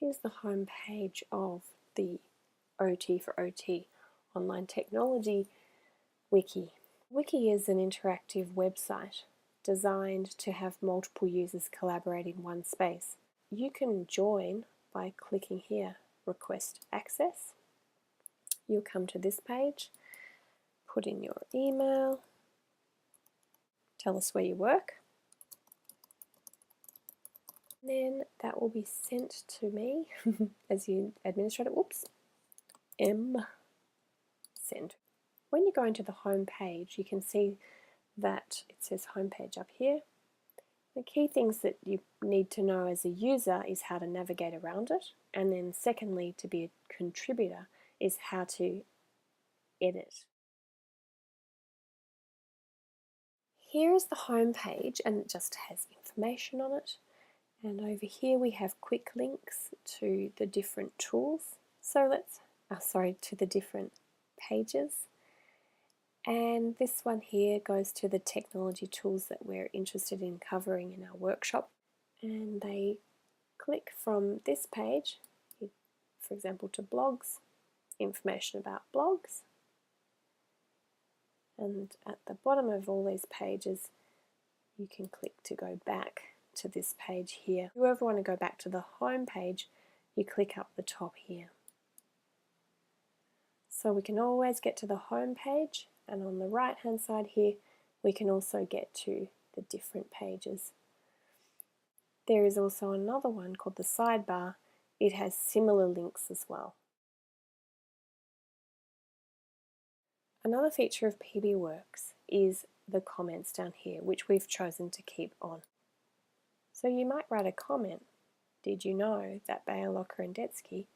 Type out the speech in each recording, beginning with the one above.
Here's the home page of the OT4OT online technology wiki. Wiki is an interactive website designed to have multiple users collaborate in one space. You can join by clicking here, Request Access. You'll come to this page, put in your email, tell us where you work, then that will be sent to me as the administrator. Send. When you go into the home page, you can see that it says home page up here. The key things that you need to know as a user is how to navigate around it, and then secondly, to be a contributor, is how to edit. Here is the home page, and it just has information on it. And over here we have quick links to the different tools. So to the different pages. And this one here goes to the technology tools that we're interested in covering in our workshop. And they click from this page, for example, to blogs, information about blogs. And at the bottom of all these pages, you can click to go back to this page here. If you ever want to go back to the home page, you click up the top here. So we can always get to the home page, and on the right hand side here we can also get to the different pages. There is also another one called the sidebar. It has similar links as well. Another feature of PBWorks is the comments down here, which we've chosen to keep on. So you might write a comment. Did you know that Bayer, Locker and Detsky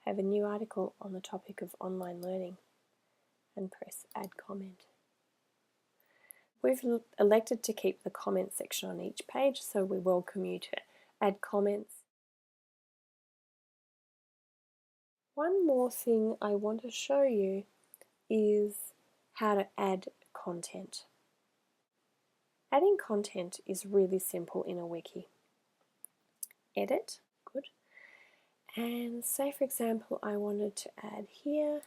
have a new article on the topic of online learning? And press Add Comment. We've elected to keep the comment section on each page, so we welcome you to add comments. One more thing I want to show you is how to add content. Adding content is really simple in a wiki. Edit, good. And say for example I wanted to add here,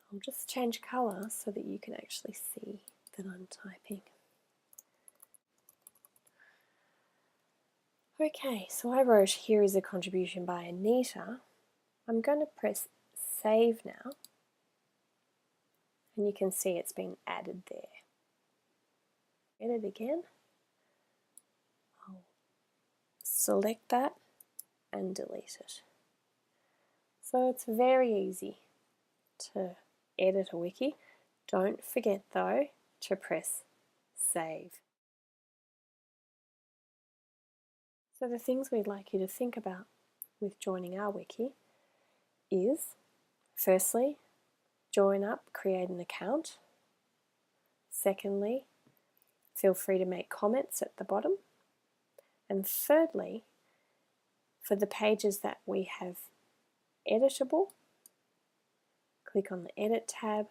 I'll just change colour so that you can actually see that I'm typing. Okay, so I wrote, here is a contribution by Anita. I'm going to press save now, and you can see it's been added there. Edit again. I'll select that and delete it. So it's very easy to edit a wiki. Don't forget though to press save. So the things we'd like you to think about with joining our wiki is, firstly, join up, create an account. Secondly, feel free to make comments at the bottom. And thirdly, for the pages that we have editable, click on the Edit tab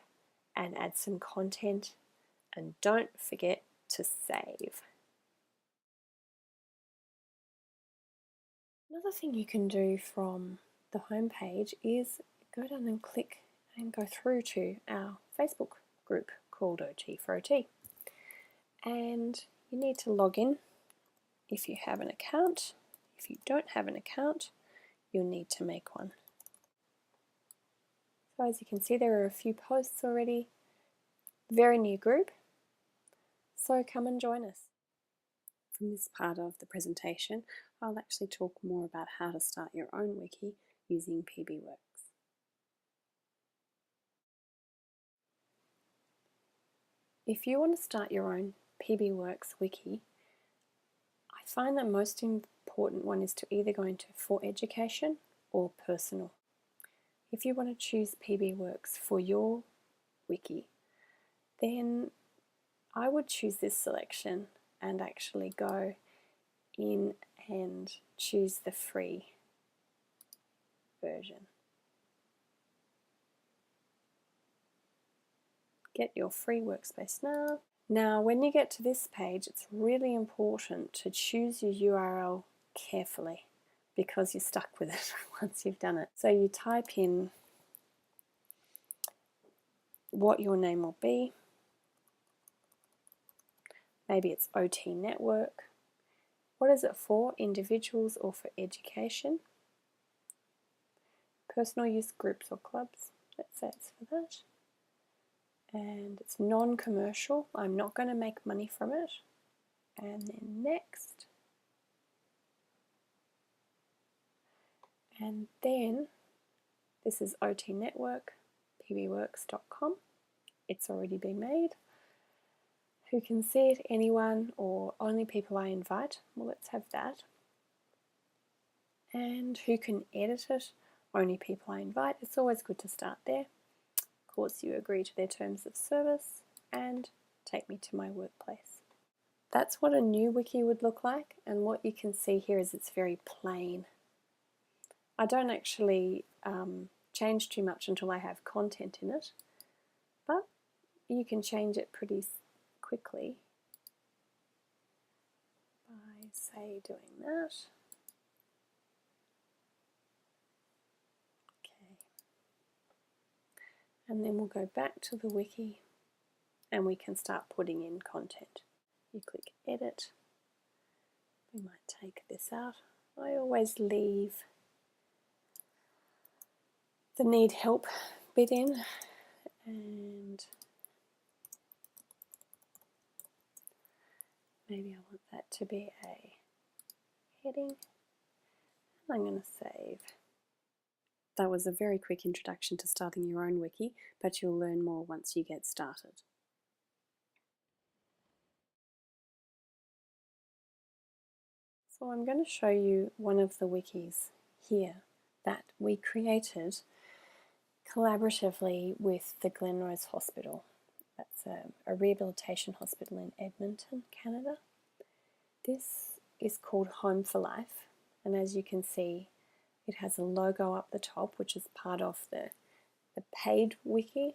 and add some content, and don't forget to save. Another thing you can do from the home page is go down and click and go through to our Facebook group called OT4OT. And you need to log in if you have an account. If you don't have an account, you'll need to make one. So as you can see, there are a few posts already. Very new group, so come and join us. From this part of the presentation, I'll actually talk more about how to start your own wiki using PBWorks. If you want to start your own PBWorks wiki, I find that most important one is to either go into for education or personal. If you want to choose PBWorks for your wiki, then I would choose this selection and actually go in and choose the free version. Get your free workspace now. Now when you get to this page, it's really important to choose your URL carefully. because you're stuck with it once you've done it. So you type in what your name will be. Maybe it's OT network. What is it for? Individuals or for education? Personal use, groups or clubs. Let's say it's for that. And it's non-commercial. I'm not going to make money from it. And then next. And then this is OT network, PBWorks.com. It's already been made. Who can see it? Anyone or only people I invite? Well, let's have that. And who can edit it? Only people I invite. It's always good to start there. Of course, you agree to their terms of service and take me to my workplace. That's what a new wiki would look like, and what you can see here is it's very plain. I don't actually change too much until I have content in it, but you can change it pretty quickly by, say, doing that. Okay. And then we'll go back to the wiki and we can start putting in content. You click edit. We might take this out. I always leave the need help bit in, and maybe I want that to be a heading. I'm going to save. That was a very quick introduction to starting your own wiki, but you'll learn more once you get started. So I'm going to show you one of the wikis here that we created collaboratively with the Glenrose Hospital. That's a rehabilitation hospital in Edmonton, Canada. This is called Home for Life, and as you can see, it has a logo up the top, which is part of the paid wiki.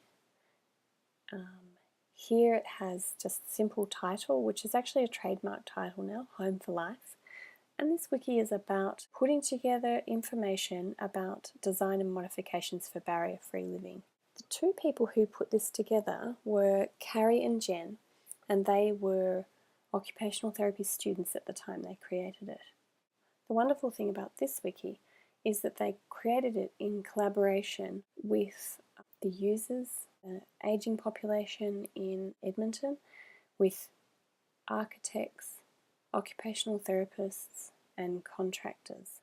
Here it has just simple title, which is actually a trademark title now, Home for Life. And this wiki is about putting together information about design and modifications for barrier-free living. The two people who put this together were Carrie and Jen, and they were occupational therapy students at the time they created it. The wonderful thing about this wiki is that they created it in collaboration with the users, the aging population in Edmonton, with architects, occupational therapists and contractors.